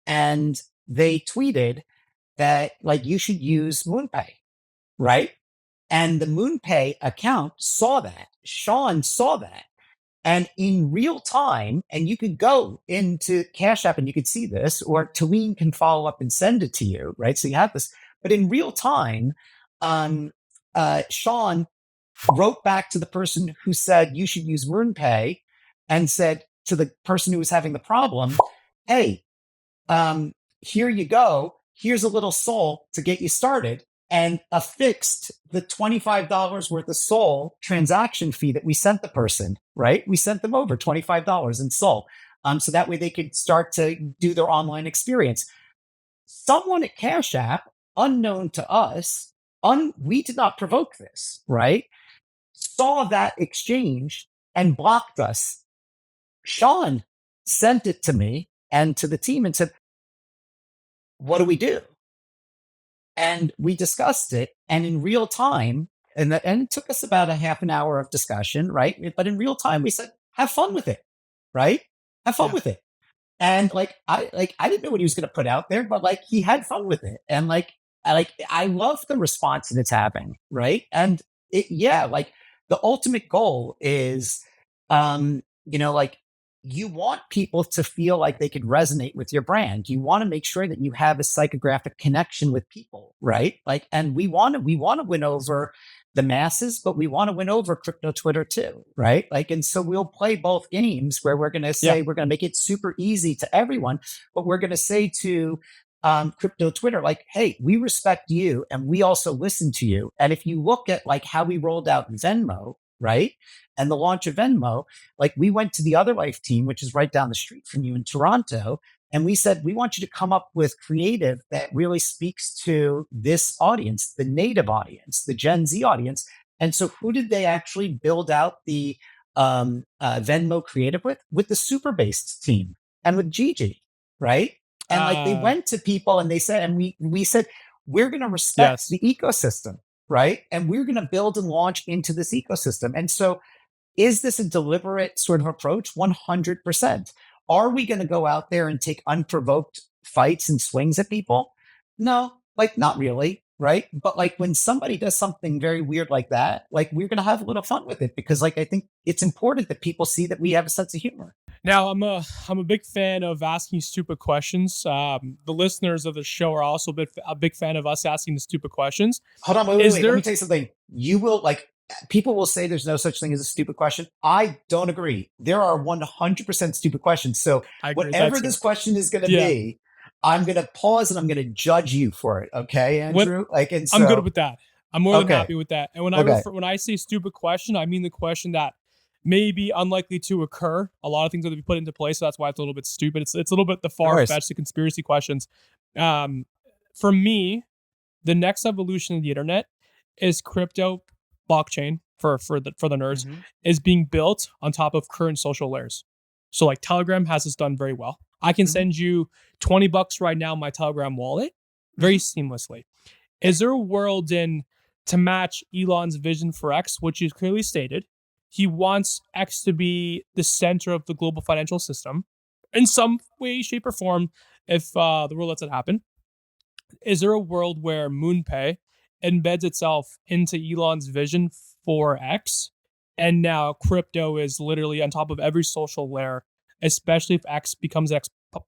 and they tweeted that like you should use MoonPay, right? And the MoonPay account saw that. Sean saw that. And in real time, and you could go into Cash App and you could see this, or Talene can follow up and send it to you, right? So you have this. But in real time, um, Sean wrote back to the person who said you should use MoonPay and said to the person who was having the problem, hey, um, here you go. Here's a little soul to get you started, and affixed the $25 worth of soul transaction fee that we sent the person, right? We sent them over $25 in soul. So that way they could start to do their online experience. Someone at Cash App, unknown to us, we did not provoke this, right? Saw that exchange and blocked us. Sean sent it to me and to the team and said, what do we do? And we discussed it. And in real time, and it took us about a half an hour of discussion, right? But in real time, we said, have fun with it, right? Have fun Yeah. with it. And I didn't know what he was going to put out there, but like he had fun with it. And I love the response that it's having, right? And like the ultimate goal is, like you want people to feel like they could resonate with your brand. You want to make sure that you have a psychographic connection with people, right? Like, and we want to win over the masses, but we want to win over crypto Twitter too, right? Like, and so we'll play both games where we're going to Yeah. say we're going to make it super easy to everyone, but we're going to say to crypto Twitter, like, hey, we respect you and we also listen to you. And if you look at like how we rolled out Venmo, right? And the launch of Venmo, like we went to the Other Life team, which is right down the street from you in Toronto, and we said, we want you to come up with creative that really speaks to this audience, the native audience, the Gen Z audience. And so who did they actually build out the Venmo creative with? With the Super Based team and with Gigi, right? And like they went to people and they said, and we said, we're going to respect Yes. the ecosystem, right? And we're going to build and launch into this ecosystem. And so is this a deliberate sort of approach? 100%. Are we going to go out there and take unprovoked fights and swings at people? No, like not really, right? But like when somebody does something very weird like that, like we're going to have a little fun with it because like I think it's important that people see that we have a sense of humor. Now, I'm a big fan of asking stupid questions. The listeners of the show are also a big fan of us asking the stupid questions. Hold on, Is wait. Let me there? tell you something. You will like people will say there's no such thing as a stupid question. I don't agree. There are 100% stupid questions. So I agree with that whatever too. this question is going to Yeah. be, I'm going to pause and I'm going to judge you for it. Okay, What Andrew? Like, and I'm good so, with that. I'm more than okay, happy with that. And okay, when I say stupid question, I mean the question that may be unlikely to occur. A lot of things have to be put into place, so that's why it's a little bit stupid. It's a little bit the no far worries. fetched, the conspiracy questions. Um, for me, the next evolution of the internet is crypto blockchain for the nerds Mhm, is being built on top of current social layers. So like Telegram has this done very well. I can mhm, send you $20 right now in my Telegram wallet very mhm. seamlessly. Yeah. Is there a world in to match Elon's vision for X, which is clearly stated? He wants X to be the center of the global financial system in some way, shape, or form if the world lets it happen. Is there a world where MoonPay embeds itself into Elon's vision for X, and now crypto is literally on top of every social layer, especially if X becomes the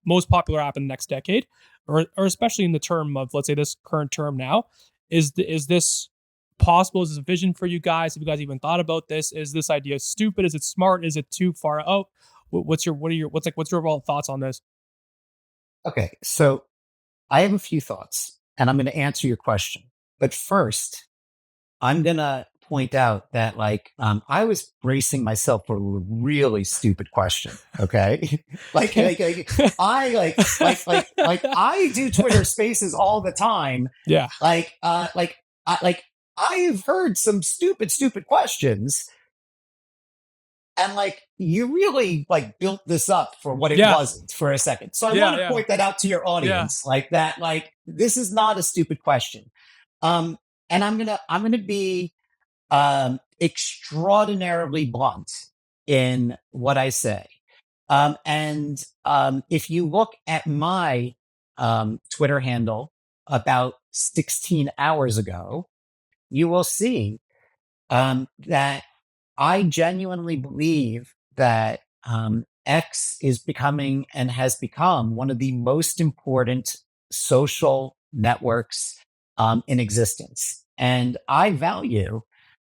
most popular app in the next decade, or especially in the term of let's say this current term now, is this possible? Is this a vision for you guys? Have you guys even thought about this? Is this idea stupid? Is it smart? Is it too far out? What's your overall thoughts on this? Okay. So I have a few thoughts and I'm going to answer your question. But first, I'm gonna point out that I was bracing myself for a really stupid question. Okay, I do Twitter Spaces all the time. Yeah. Like I've heard some stupid questions, And like you really like built this up for what it Yeah, wasn't for a second. So I want yeah, to yeah, point that out to your yeah. audience, like that, like this is not a stupid question. Um, and I'm gonna be extraordinarily blunt in what I say. And if you look at my Twitter handle about 16 hours ago, you will see that I genuinely believe that X is becoming and has become one of the most important social networks in existence. And I value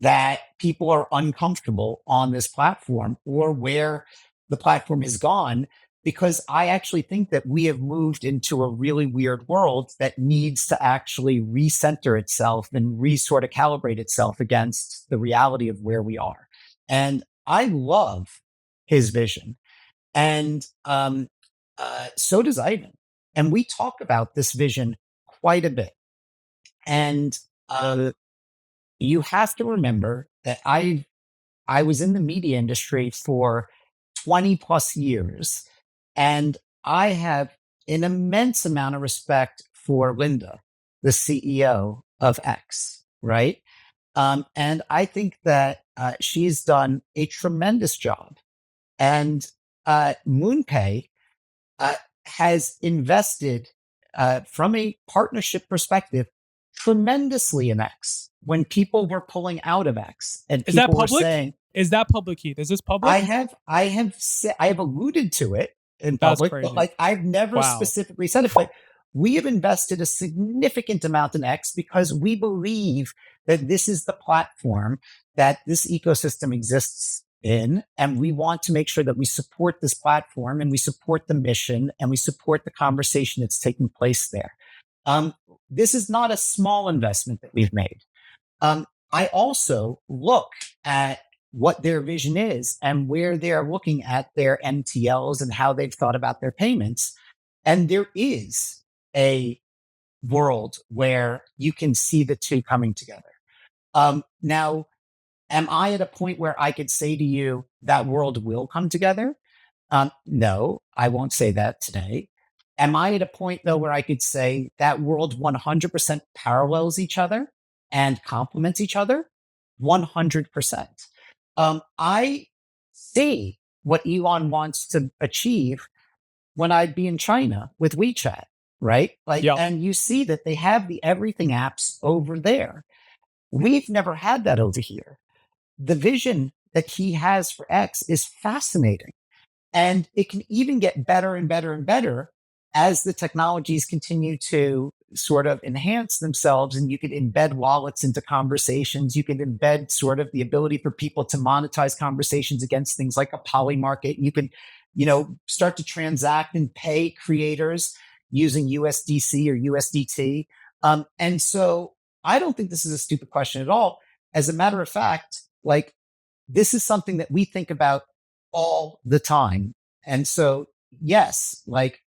that people are uncomfortable on this platform or where the platform has gone, because I actually think that we have moved into a really weird world that needs to actually recenter itself and sort of calibrate itself against the reality of where we are. And I love his vision. And so does Ivan. And we talk about this vision quite a bit. And uh, you have to remember that I was in the media industry for 20 plus years, and I have an immense amount of respect for Linda, the CEO of X, right? And I think that she's done a tremendous job. And MoonPay uh, has invested from a partnership perspective tremendously in X. When people were pulling out of X and Is that people were public? saying, Is that public, Keith? Is this I public? have, I have alluded to it in That's public, but crazy. like I've never Wow. specifically said it. But we have invested a significant amount in X because we believe that this is the platform that this ecosystem exists in, and we want to make sure that we support this platform and we support the mission and we support the conversation that's taking place there. Um, this is not a small investment that we've made. Um, I also look at what their vision is and where they're looking at their MTLs and how they've thought about their payments. And there is a world where you can see the two coming together. Now, am I at a point where I could say to you that world will come together? No, I won't say that today. Am I at a point though where I could say that world 100% parallels each other and complements each other? 100%. I see what Elon wants to achieve when I'd be in China with WeChat, right? Like, Yep. and you see that they have the everything apps over there. We've never had that over here. The vision that he has for X is fascinating. And it can even get better and better and better as the technologies continue to sort of enhance themselves. And you can embed wallets into conversations. You can embed sort of the ability for people to monetize conversations against things like a poly market. You can, start to transact and pay creators using USDC or USDT. And so I don't think this is a stupid question at all. As a matter of fact, like this is something that we think about all the time. And so, yes, like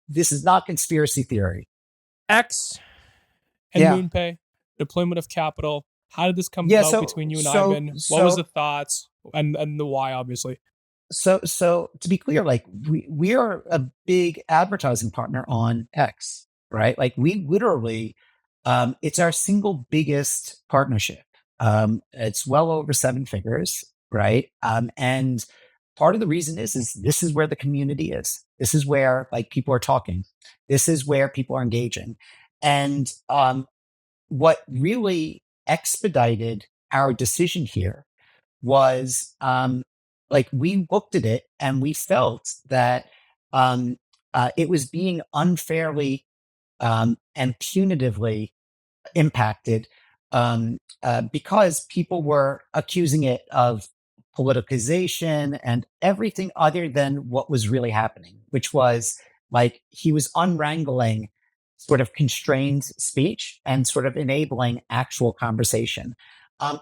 this is not conspiracy theory. X and Yeah. MoonPay, deployment of capital. How did this come Yeah. about So, between you and so, Ivan? What was so, the thoughts and the why, obviously? so to be clear, like we are a big advertising partner on X, right? Like we literally, it's our single biggest partnership. It's well over seven figures, right? And part of the reason is this is where the community is. This is where like people are talking. This is where people are engaging. And what really expedited our decision here was like we looked at it and we felt that it was being unfairly and punitively impacted because people were accusing it of politicization and everything other than what was really happening, which was like he was unwrangling sort of constrained speech and sort of enabling actual conversation.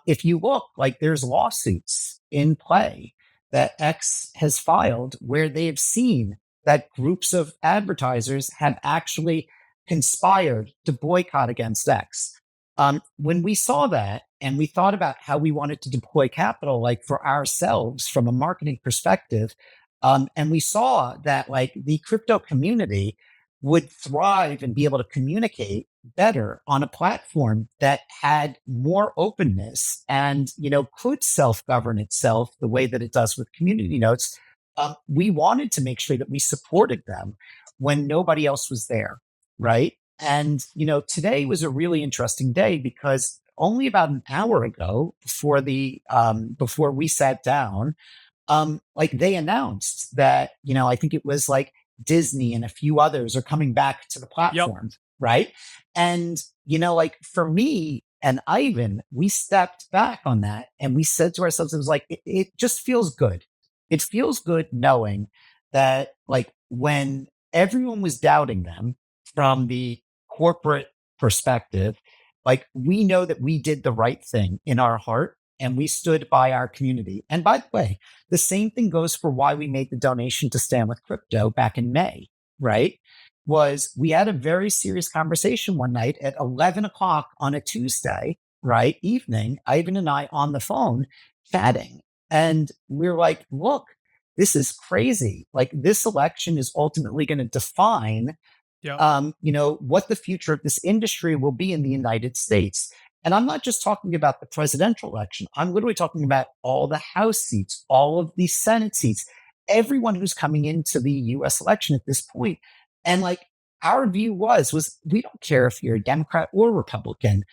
If you look, like there's lawsuits in play that X has filed where they have seen that groups of advertisers have actually conspired to boycott against X. When we saw that and we thought about how we wanted to deploy capital, like for ourselves from a marketing perspective, and we saw that like the crypto community would thrive and be able to communicate better on a platform that had more openness and could self-govern itself the way that it does with community notes. We wanted to make sure that we supported them when nobody else was there, right? And today was a really interesting day because only about an hour ago, before we sat down, like they announced that, I think it was like Disney and a few others are coming back to the Yep. platform, right? And, like for me and Ivan, we stepped back on that and we said to ourselves, it was like, it just feels good. It feels good knowing that, like, when everyone was doubting them from the corporate perspective, like, we know that we did the right thing in our heart and we stood by our community. And by the way, the same thing goes for why we made the donation to Stand with Crypto back in May, right? Was we had a very serious conversation one night at 11 o'clock on a Tuesday, right? Evening, Ivan and I on the phone chatting. And we're like, look, this is crazy. Like, this election is ultimately going to define Yep. what the future of this industry will be in the United States. And I'm not just talking about the presidential election. I'm literally talking about all the House seats, all of the Senate seats, everyone who's coming into the US election at this point. And like our view was we don't care if you're a Democrat or Republican.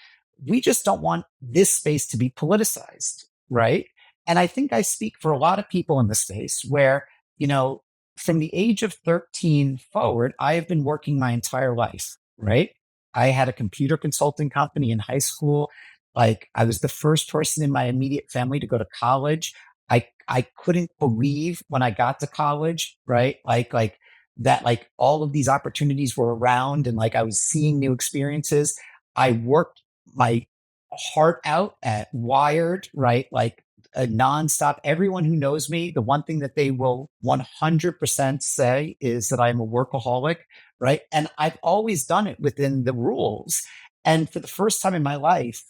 We just don't want this space to be politicized, right? And I think I speak for a lot of people in the space where, you know, from the age of 13 forward, I have been working my entire life, right? I had a computer consulting company in high school. Like, I was the first person in my immediate family to go to college. I couldn't believe when I got to college, right? Like that, like all of these opportunities were around and like I was seeing new experiences. I worked my heart out at Wired, right? Like a nonstop. Everyone who knows me, the one thing that they will 100% say is that I'm a workaholic, right? And I've always done it within the rules. And for the first time in my life,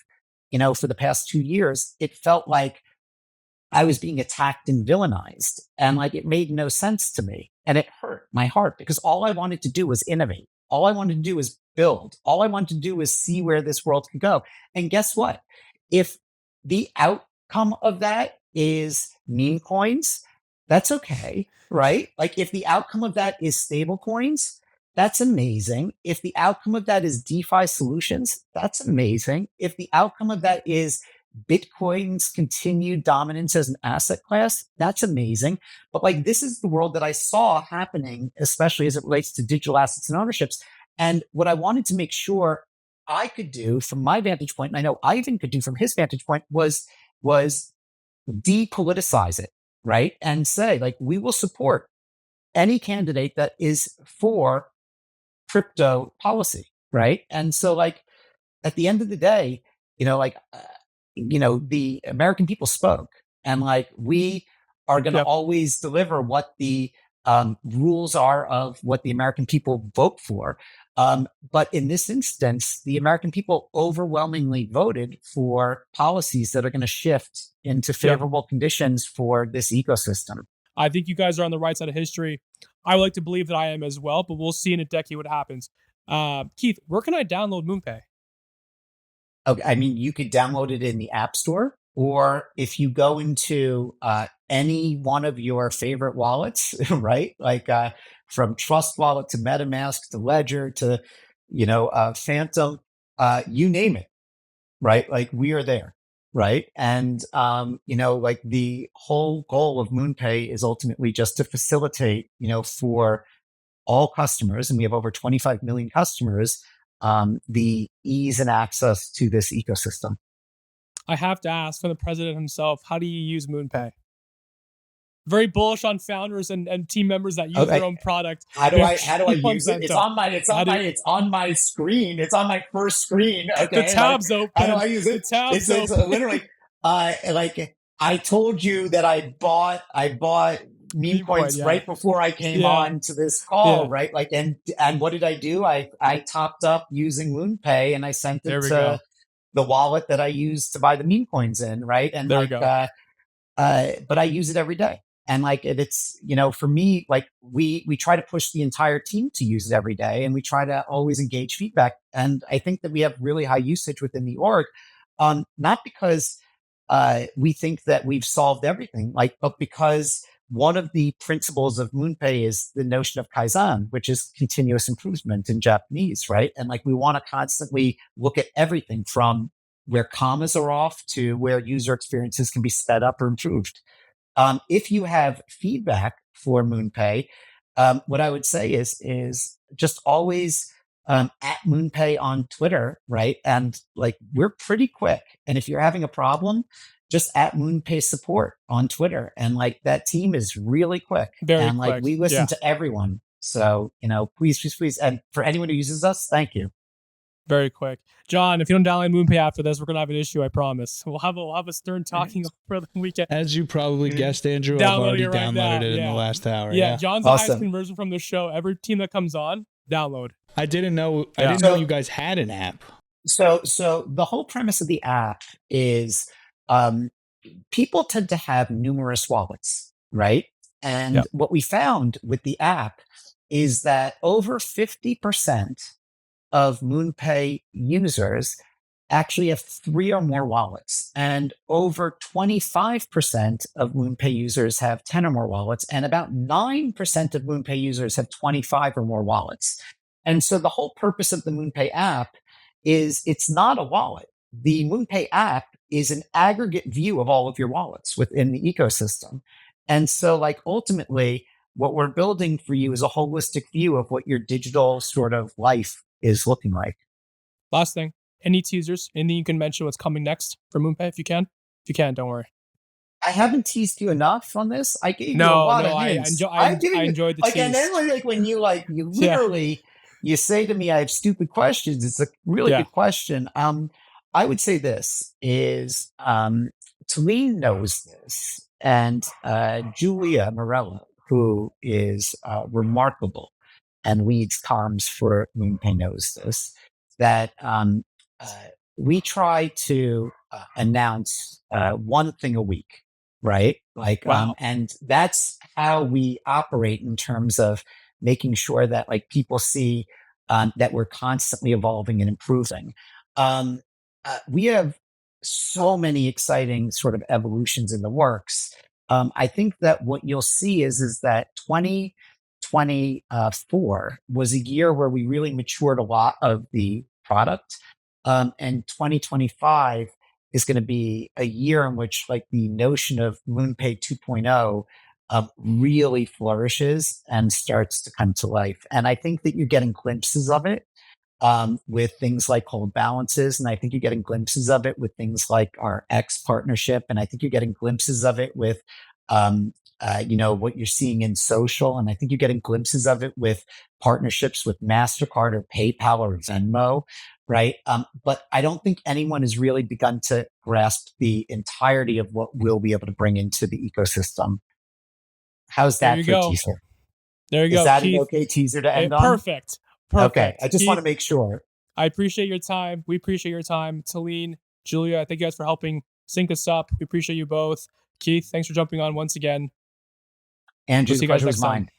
for the past 2 years, it felt like I was being attacked and villainized. And like it made no sense to me. And it hurt my heart because all I wanted to do was innovate. All I wanted to do was build. All I wanted to do was see where this world could go. And guess what? If the outcome of that is meme coins, that's okay, right? Like if the outcome of that is stable coins, that's amazing. If the outcome of that is DeFi solutions, that's amazing. If the outcome of that is Bitcoin's continued dominance as an asset class, that's amazing. But like, this is the world that I saw happening, especially as it relates to digital assets and ownerships. And what I wanted to make sure I could do from my vantage point, and I know Ivan could do from his vantage point, was depoliticize it, right? And say, like, we will support any candidate that is for crypto policy, right? And so, like, at the end of the day, the American people spoke, and like we are going to Yep. always deliver what the rules are of what the American people vote for. But in this instance, the American people overwhelmingly voted for policies that are going to shift into Yep. favorable conditions for this ecosystem. I think you guys are on the right side of history. I would like to believe that I am as well, but we'll see in a decade what happens. Keith, where can I download MoonPay? Okay, I mean, you could download it in the App Store, or if you go into any one of your favorite wallets, right? Like from Trust Wallet to MetaMask to Ledger to, Phantom, you name it, right? Like we are there, right? And like the whole goal of MoonPay is ultimately just to facilitate, for all customers, and we have over 25 million customers, the ease and access to this ecosystem. I have to ask from the president himself, how do you use MoonPay? Very bullish on founders and team members that use their Okay, own product. how do Very I keen on use it? Sento. How do you, It's on my screen. It's on my first screen. the Okay, like tab's how do open? I use The it? tab's It's open. literally like I told you that I bought meme Meme coin, coins yeah. right before I came Yeah. on to this call, Yeah. right? Like and what did I do? I topped up using MoonPay and I sent There it we to go. the wallet that I use to buy the meme coins in, right? And There we like, go. but I use it every day. And like it's, for me, like we try to push the entire team to use it every day, and we try to always engage feedback. And I think that we have really high usage within the org, not because we think that we've solved everything, like, but because one of the principles of MoonPay is the notion of kaizen, which is continuous improvement in Japanese, right? And like we want to constantly look at everything from where commas are off to where user experiences can be sped up or improved. If you have feedback for MoonPay, what I would say is just always at MoonPay on Twitter, right? And like we're pretty quick. And if you're having a problem, just at MoonPay support on Twitter, and like that team is really quick. Very And like quick. we listen Yeah. to everyone. So please, please, please, and for anyone who uses us, thank you. Very quick. John, if you don't download MoonPay after this, we're gonna have an issue, I promise. We'll have a stern talking over the weekend. As you probably guessed, Andrew, I've Downloading already it right downloaded now. it in the Yeah. last hour. Yeah, Yeah. John's the highest Awesome. conversion from the show. Every team that comes on, download. I didn't know So- you guys had an app. So the whole premise of the app is um, people tend to have numerous wallets, right? And Yep. what we found with the app is that over 50% of MoonPay users actually have three or more wallets. And over 25% of MoonPay users have 10 or more wallets. And about 9% of MoonPay users have 25 or more wallets. And so the whole purpose of the MoonPay app is it's not a wallet. The MoonPay app is an aggregate view of all of your wallets within the ecosystem. And so, like, ultimately, what we're building for you is a holistic view of what your digital sort of life is looking like. Last thing. Any teasers? Anything you can mention what's coming next for MoonPay if you can? If you can, don't worry. I haven't teased you enough on this. I gave you a No, lot no, of I hints. enjoy. I've given I you enjoyed the like, and tease. then like when you Yeah. literally you say to me, I have stupid questions. It's a really Yeah. good question. I would say this is Talene knows this, and Julia Morella, who is remarkable and leads comms for MoonPay, knows this. That uh, we try to announce one thing a week, right? Like, Wow. and that's how we operate in terms of making sure that like people see that we're constantly evolving and improving. Um, we have so many exciting sort of evolutions in the works. I think that what you'll see is that 2024 was a year where we really matured a lot of the product, and 2025 is going to be a year in which like the notion of MoonPay 2.0 really flourishes and starts to come to life. And I think that you're getting glimpses of it with things like hold balances. And I think you're getting glimpses of it with things like our X partnership. And I think you're getting glimpses of it with, what you're seeing in social. And I think you're getting glimpses of it with partnerships with MasterCard or PayPal or Venmo. Right. But I don't think anyone has really begun to grasp the entirety of what we'll be able to bring into the ecosystem. How's There that you for a go. teaser? There you Is go, that an Keith. okay teaser to end on? Perfect. Okay. Perfect. I just Keith, want to make sure. I appreciate your time. We appreciate your time. Talene, Julia, thank you guys for helping sync us up. We appreciate you both. Keith, thanks for jumping on once again. Andrew, We'll the see you guys pleasure was next time. mine.